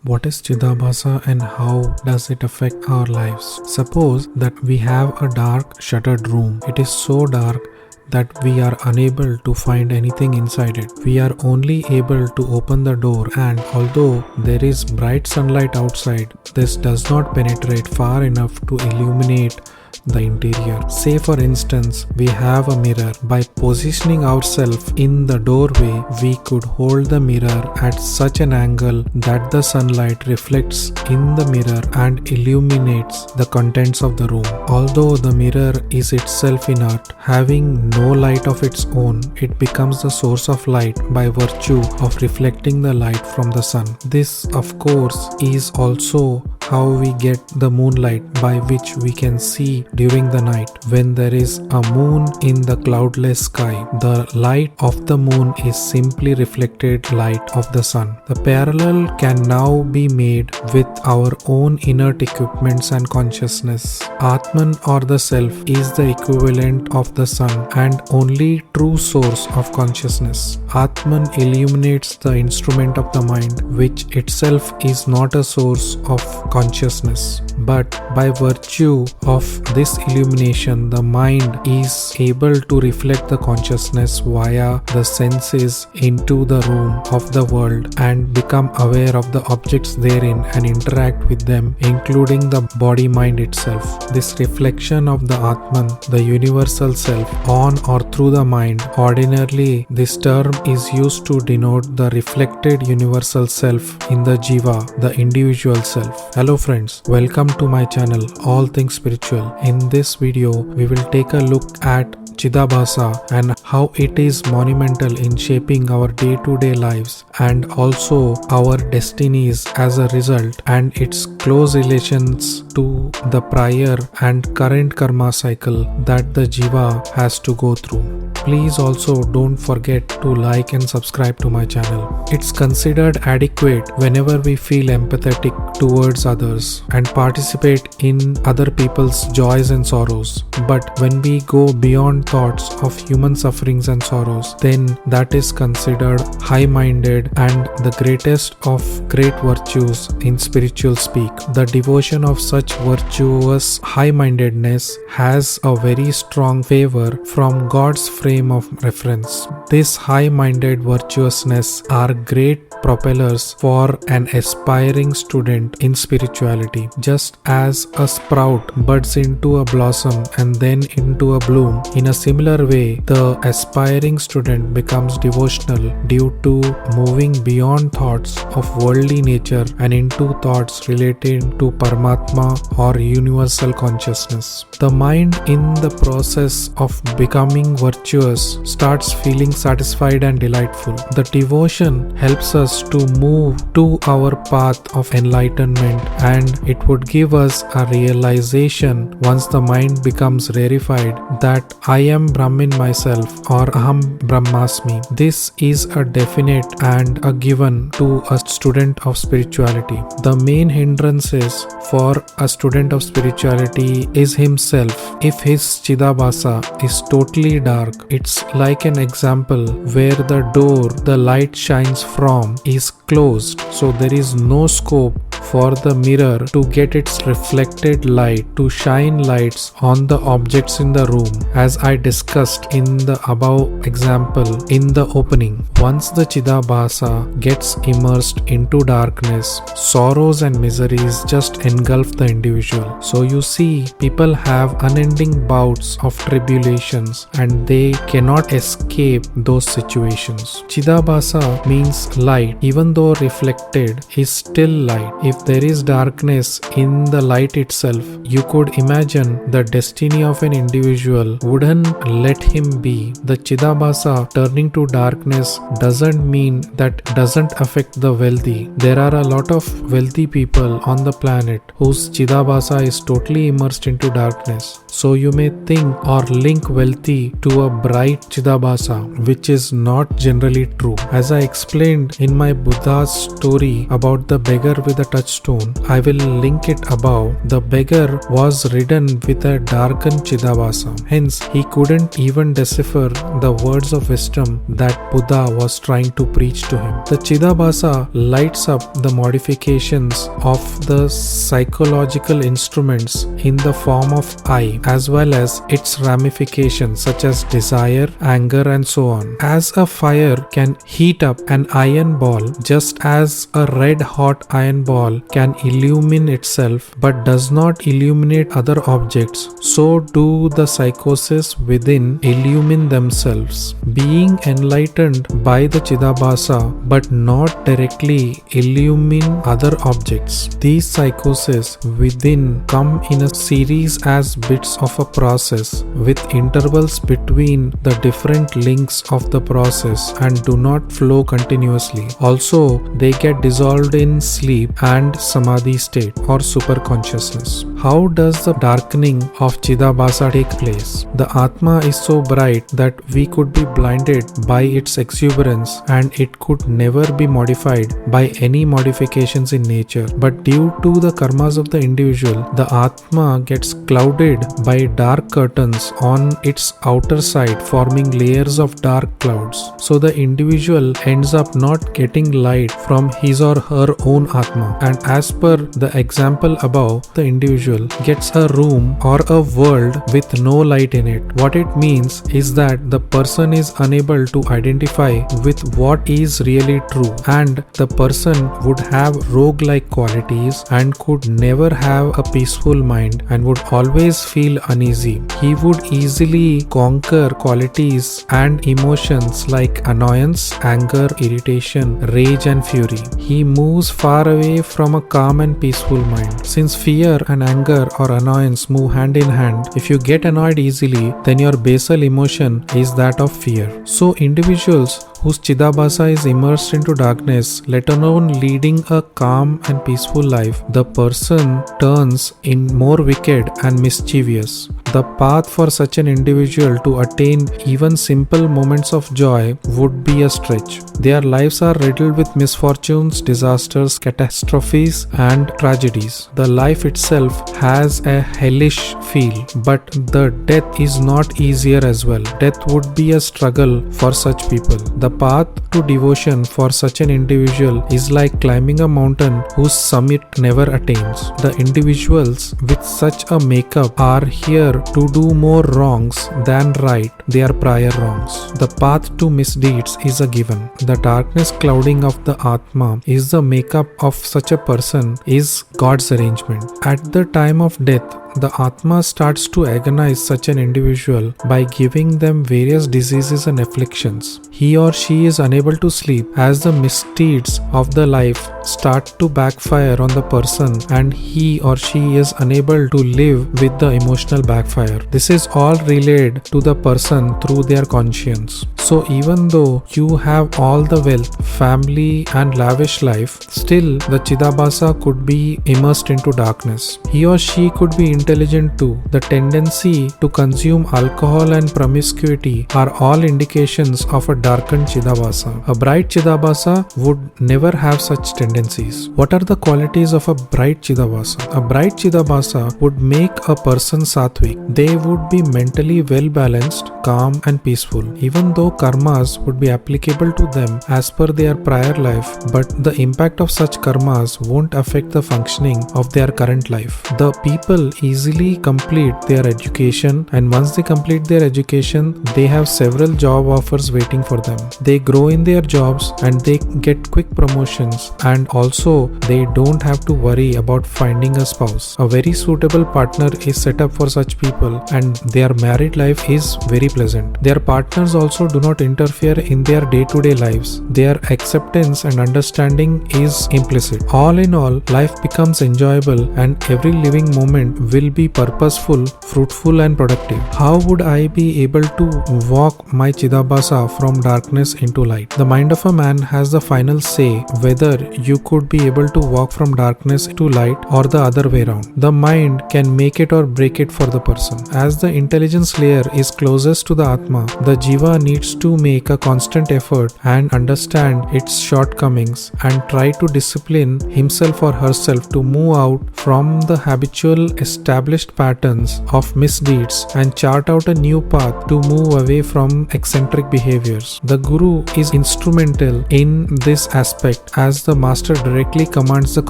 What is Chidabhasa and how does it affect our lives? Suppose that we have a dark shuttered room. It is so dark that we are unable to find anything inside it. We are only able to open the door, and although there is bright sunlight outside, this does not penetrate far enough to illuminate the interior. Say for instance, we have a mirror. By positioning ourselves in the doorway, we could hold the mirror at such an angle that the sunlight reflects in the mirror and illuminates the contents of the room. Although the mirror is itself inert, having no light of its own, it becomes the source of light by virtue of reflecting the light from the sun. This, of course, is also how we get the moonlight by which we can see during the night. When there is a moon in the cloudless sky, the light of the moon is simply reflected light of the sun. The parallel can now be made with our own inert equipments and consciousness. Atman or the self is the equivalent of the sun and only true source of consciousness. Atman illuminates the instrument of the mind, which itself is not a source of consciousness. But by virtue of this illumination, the mind is able to reflect the consciousness via the senses into the room of the world and become aware of the objects therein and interact with them, including the body-mind itself. This reflection of the Atman, the universal self, on or through the mind, ordinarily this term is used to denote the reflected universal self in the Jiva, the individual self. Hello friends, welcome to my channel All Things Spiritual. In this video, we will take a look at Chidabhasa and how it is monumental in shaping our day-to-day lives and also our destinies as a result, and its close relations to the prior and current karma cycle that the Jiva has to go through. Please also don't forget to like and subscribe to my channel. It's considered adequate whenever we feel empathetic towards others and participate in other people's joys and sorrows. But when we go beyond thoughts of human sufferings and sorrows, then that is considered high-minded and the greatest of great virtues in spiritual speak. The devotion of such virtuous high-mindedness has a very strong favor from God's frame of reference. This high-minded virtuousness are great propellers for an aspiring student in spirituality. Just as a sprout buds into a blossom and then into a bloom, in a similar way, the aspiring student becomes devotional due to moving beyond thoughts of worldly nature and into thoughts relating to Paramatma or universal consciousness. The mind, in the process of becoming virtuous, starts feeling satisfied and delightful. The devotion helps us to move to our path of enlightenment, and it would give us a realization once the mind becomes rarefied that I am Brahmin myself or Aham Brahmasmi. This is a definite and a given to a student of spirituality. The main hindrances for a student of spirituality is himself. If his Chidabhasa is totally dark, it's like an example where the door the light shines from is closed, so there is no scope for the mirror to get its reflected light to shine lights on the objects in the room, as I discussed in the above example in the opening. Once the Chidabhasa gets immersed into darkness, sorrows and miseries just engulf the individual. So you see, people have unending bouts of tribulations and they cannot escape those situations. Chidabhasa means light. Even though reflected, is still light. If there is darkness in the light itself, you could imagine the destiny of an individual wouldn't let him be. The Chidabhasa turning to darkness doesn't mean that doesn't affect the wealthy. There are a lot of wealthy people on the planet whose Chidabhasa is totally immersed into darkness. So you may think or link wealthy to a bright Chidabhasa, which is not generally true. As I explained in my Buddha's story about the beggar with a touchstone, I will link it above. The beggar was ridden with a darkened Chidabhasa. Hence, he couldn't even decipher the words of wisdom that Buddha was trying to preach to him. The Chidabhasa lights up the modifications of the psychological instruments in the form of I, as well as its ramifications such as desire, anger, and so on. As a fire can heat up an iron ball, just as a red hot iron ball can illumine itself but does not illuminate other objects, so do the psychoses within illumine themselves, being enlightened by the Chidabhasa but not directly illumine other objects. These psychoses within come in a series as bits of a process with intervals between the different links of the process and do not flow continuously. Also, they get dissolved in sleep and samadhi state or superconsciousness. How does the darkening of Chidabhasa take place? The Atma is so bright that we could be blinded by its exuberance and it could never be modified by any modifications in nature. But due to the karmas of the individual, the Atma gets clouded by dark curtains on its outer side, forming layers of dark clouds. So the individual ends up not getting light from his or her own Atma. And as per the example above, the individual gets a room or a world with no light in it. What it means is that the person is unable to identify with what is really true, and the person would have rogue-like qualities and could never have a peaceful mind and would always feel uneasy. He would easily conquer qualities and emotions like annoyance, anger, irritation, rage, and fury. He moves far away from a calm and peaceful mind. Since fear and anger or annoyance move hand in hand, if you get annoyed easily, then your basal emotion is that of fear. So individuals whose Chidabhasa is immersed into darkness, let alone leading a calm and peaceful life, the person turns in more wicked and mischievous. The path for such an individual to attain even simple moments of joy would be a stretch. Their lives are riddled with misfortunes, disasters, catastrophes, and tragedies. The life itself has a hellish feel, but the death is not easier as well. Death would be a struggle for such people. The path to devotion for such an individual is like climbing a mountain whose summit never attains. The individuals with such a makeup are here to do more wrongs than right their prior wrongs. The path to misdeeds is a given. The darkness clouding of the Atma is the makeup of such a person is God's arrangement. At the time of death, the Atma starts to agonize such an individual by giving them various diseases and afflictions. He or she is unable to sleep as the misdeeds of the life start to backfire on the person, and he or she is unable to live with the emotional backfire. This is all relayed to the person through their conscience. So even though you have all the wealth, family, and lavish life, still the Chidabhasa could be immersed into darkness. He or she could be intelligent too. The tendency to consume alcohol and promiscuity are all indications of a darkened Chidabhasa. A bright Chidabhasa would never have such tendencies. What are the qualities of a bright Chidabhasa? A bright Chidabhasa would make a person sattvic. They would be mentally well balanced, calm, and peaceful. Even though karmas would be applicable to them as per their prior life, but the impact of such karmas won't affect the functioning of their current life. The people easily complete their education, and once they complete their education, they have several job offers waiting for them. They grow in their jobs and they get quick promotions, and also they don't have to worry about finding a spouse. A very suitable partner is set up for such people, and their married life is very pleasant. Their partners also do not interfere in their day-to-day lives. Their acceptance and understanding is implicit. All in all, life becomes enjoyable and every living moment will be purposeful, fruitful and productive. How would I be able to walk my Chidabhasa from darkness into light? The mind of a man has the final say whether you could be able to walk from darkness to light or the other way around. The mind can make it or break it for the person. As the intelligence layer is closest to the Atma, the Jiva needs to make a constant effort and understand its shortcomings and try to discipline himself or herself to move out from the habitual established patterns of misdeeds and chart out a new path to move away from eccentric behaviors. The Guru is instrumental in this aspect as the master directly commands the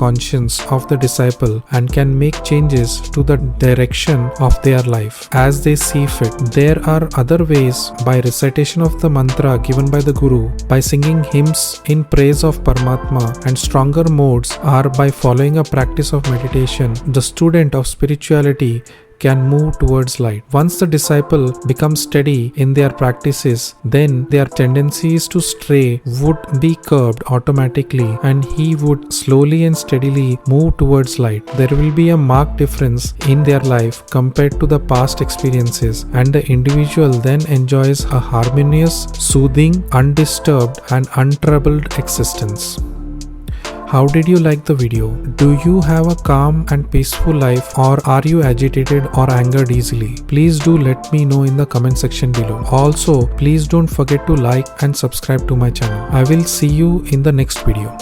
conscience of the disciple and can make changes to the direction of their life as they see fit. There are other ways: by recitation of the mantra given by the Guru, by singing hymns in praise of Paramatma, and stronger modes are by following a practice of meditation. The student of spirituality can move towards light. Once the disciple becomes steady in their practices, then their tendencies to stray would be curbed automatically and he would slowly and steadily move towards light. There will be a marked difference in their life compared to the past experiences, and the individual then enjoys a harmonious, soothing, undisturbed and untroubled existence. How did you like the video? Do you have a calm and peaceful life, or are you agitated or angered easily? Please do let me know in the comment section below. Also, please don't forget to like and subscribe to my channel. I will see you in the next video.